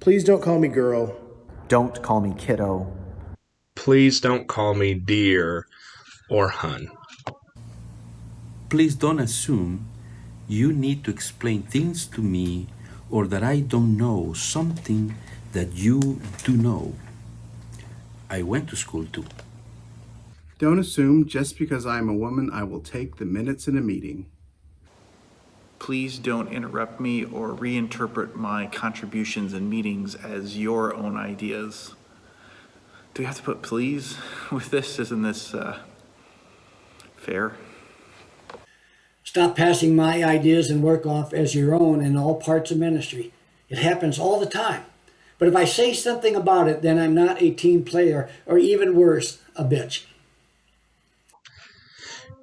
Please don't call me girl. Don't call me kiddo. Please don't call me dear or hun. Please don't assume you need to explain things to me or that I don't know something that you do know. I went to school too. Don't assume just because I'm a woman I will take the minutes in a meeting. Please don't interrupt me or reinterpret my contributions in meetings as your own ideas. Do we have to put please with this? Isn't this fair? Stop passing my ideas and work off as your own in all parts of ministry. It happens all the time. But if I say something about it, then I'm not a team player, or even worse, a bitch.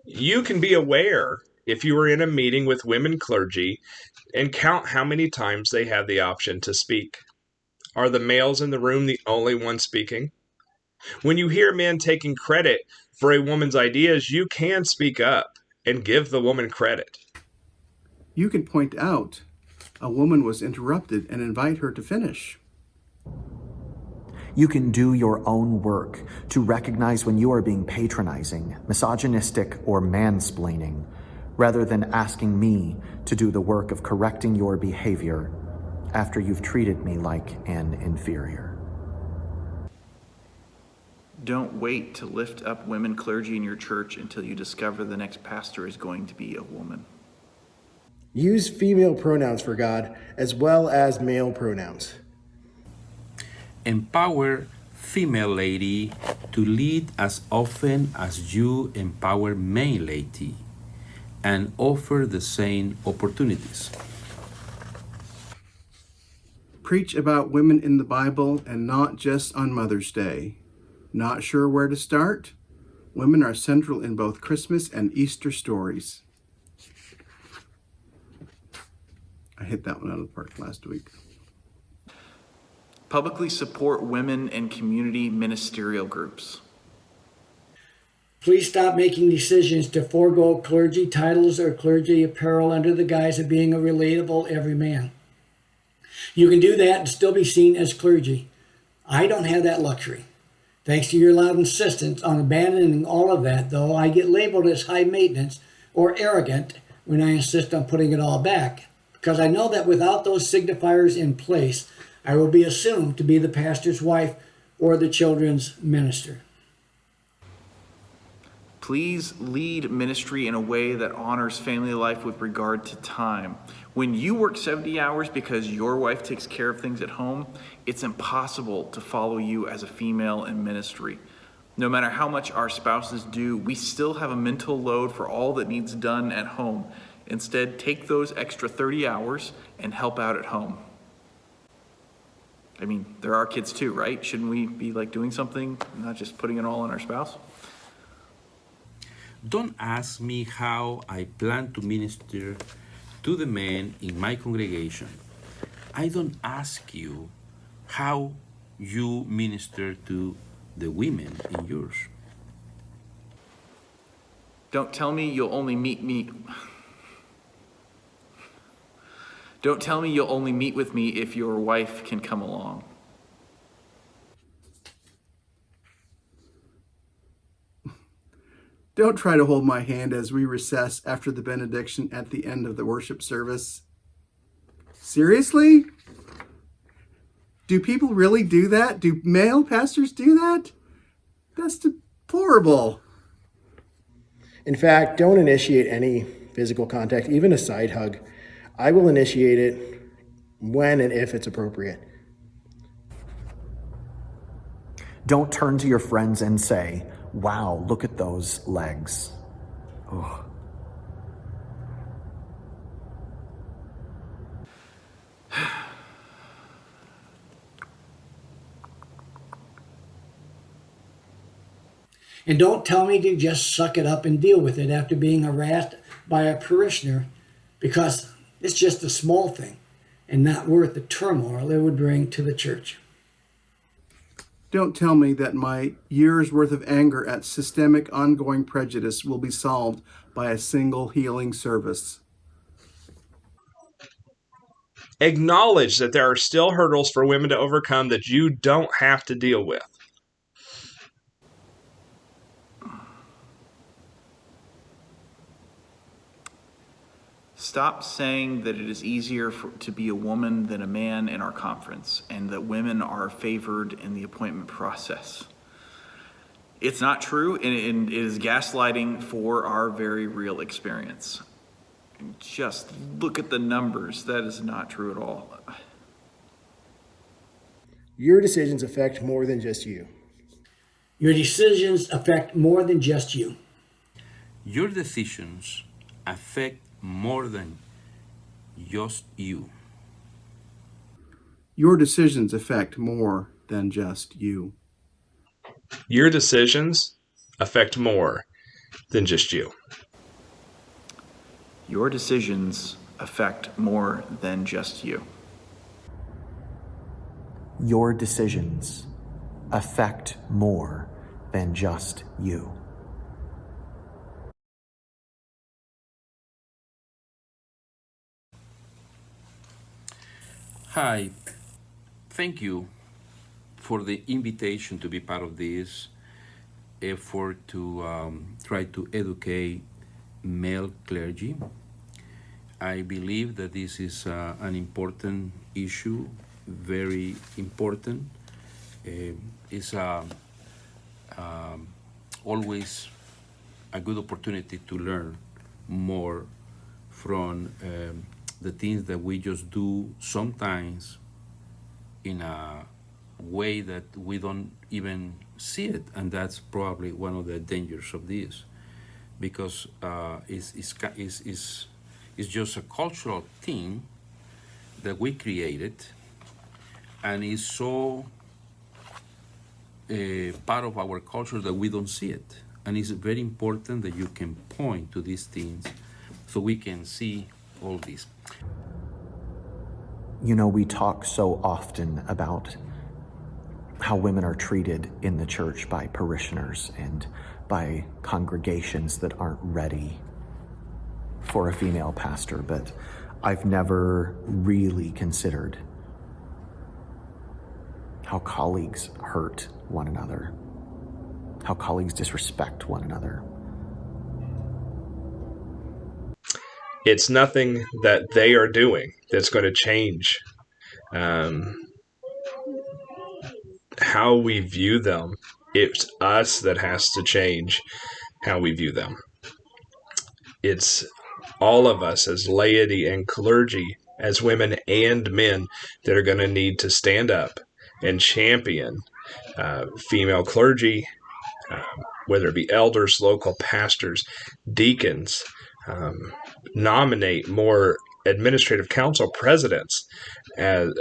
You can be aware if you are in a meeting with women clergy and count how many times they have the option to speak. Are the males in the room the only ones speaking? When you hear men taking credit for a woman's ideas, you can speak up and give the woman credit. You can point out a woman was interrupted and invite her to finish. You can do your own work to recognize when you are being patronizing, misogynistic, or mansplaining, rather than asking me to do the work of correcting your behavior after you've treated me like an inferior. Don't wait to lift up women clergy in your church until you discover the next pastor is going to be a woman. Use female pronouns for God as well as male pronouns. Empower female lady to lead as often as you empower male lady, and offer the same opportunities. Preach about women in the Bible and not just on Mother's Day. Not sure where to start? Women are central in both Christmas and Easter stories. I hit that one out of the park last week. Publicly support women and community ministerial groups. Please stop making decisions to forego clergy titles or clergy apparel under the guise of being a relatable everyman. You can do that and still be seen as clergy. I don't have that luxury. Thanks to your loud insistence on abandoning all of that, though, I get labeled as high maintenance or arrogant when I insist on putting it all back, because I know that without those signifiers in place, I will be assumed to be the pastor's wife or the children's minister. Please lead ministry in a way that honors family life with regard to time. When you work 70 hours because your wife takes care of things at home, it's impossible to follow you as a female in ministry. No matter how much our spouses do, we still have a mental load for all that needs done at home. Instead, take those extra 30 hours and help out at home. I mean, there are kids too, right? Shouldn't we be doing something, not just putting it all on our spouse? Don't ask me how I plan to minister to the men in my congregation. I don't ask you how you minister to the women in yours. Don't tell me you'll only meet with me if your wife can come along. Don't try to hold my hand as we recess after the benediction at the end of the worship service. Seriously? Do people really do that? Do male pastors do that? That's deplorable. In fact, don't initiate any physical contact, even a side hug. I will initiate it when and if it's appropriate. Don't turn to your friends and say, "Wow, look at those legs." Ugh. And don't tell me to just suck it up and deal with it after being harassed by a parishioner, because it's just a small thing and not worth the turmoil it would bring to the church. Don't tell me that my years' worth of anger at systemic ongoing prejudice will be solved by a single healing service. Acknowledge that there are still hurdles for women to overcome that you don't have to deal with. Stop saying that it is easier to be a woman than a man in our conference and that women are favored in the appointment process. It's not true, and it is gaslighting for our very real experience. Just look at the numbers. That is not true at all. Your decisions affect more than just you. Your decisions affect more than just you. Your decisions affect more than just you. Your decisions affect more than just you. Your decisions affect more than just you. Your decisions affect more than just you. Your decisions affect more than just you. Hi, thank you for the invitation to be part of this effort to try to educate male clergy. I believe that this is an important issue, very important. It's always a good opportunity to learn more from the things that we just do sometimes in a way that we don't even see it, and that's probably one of the dangers of this, because it's just a cultural thing that we created, and it's so part of our culture that we don't see it. And it's very important that you can point to these things so we can see all this. You know, we talk so often about how women are treated in the church by parishioners and by congregations that aren't ready for a female pastor, but I've never really considered how colleagues hurt one another, how colleagues disrespect one another. It's nothing that they are doing that's going to change how we view them. It's us that has to change how we view them. It's all of us as laity and clergy, as women and men, that are going to need to stand up and champion female clergy, whether it be elders, local pastors, deacons, nominate more administrative council presidents as,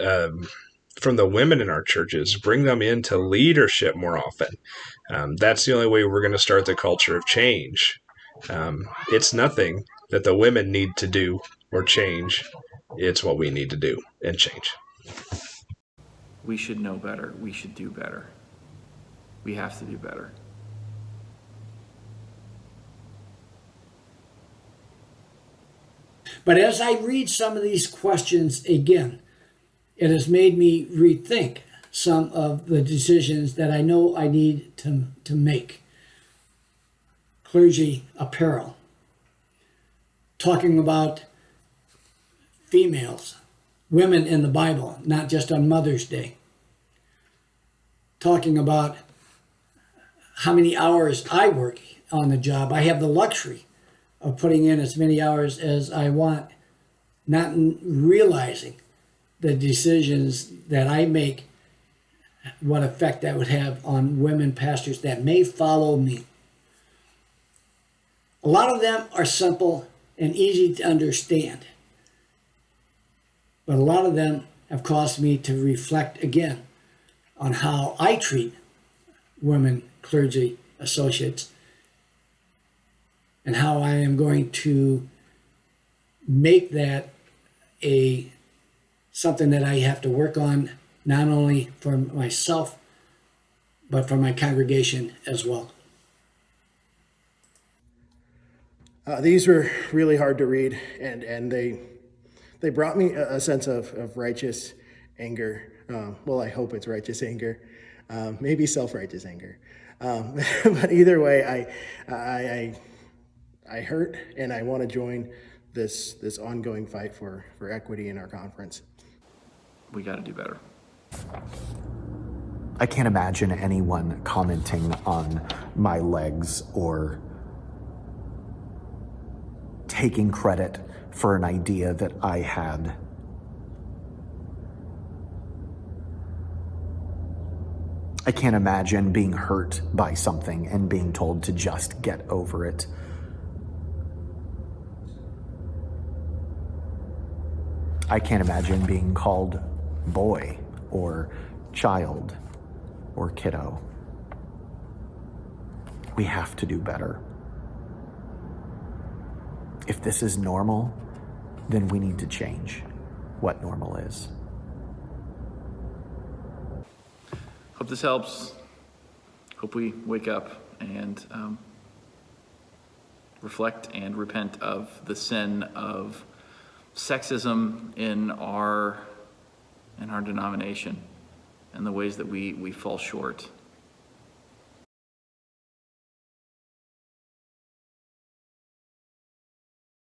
from the women in our churches, bring them into leadership more often. That's the only way we're going to start the culture of change. It's nothing that the women need to do or change. It's what we need to do and change. We should know better. We should do better. We have to do better. But as I read some of these questions again, it has made me rethink some of the decisions that I know I need to make. Clergy apparel, talking about females, women in the Bible, not just on Mother's Day, talking about how many hours I work on the job. I have the luxury of putting in as many hours as I want, not realizing the decisions that I make, what effect that would have on women pastors that may follow me. A lot of them are simple and easy to understand, but a lot of them have caused me to reflect again on how I treat women clergy associates and how I am going to make that something that I have to work on, not only for myself, but for my congregation as well. These were really hard to read, and they they brought me a sense of righteous anger. Well, I hope it's righteous anger, maybe self-righteous anger. But either way, I hurt, and I want to join this ongoing fight for equity in our conference. We got to do better. I can't imagine anyone commenting on my legs or taking credit for an idea that I had. I can't imagine being hurt by something and being told to just get over it. I can't imagine being called boy or child or kiddo. We have to do better. If this is normal, then we need to change what normal is. Hope this helps. Hope we wake up and reflect and repent of the sin of sexism in our denomination and the ways that we fall short.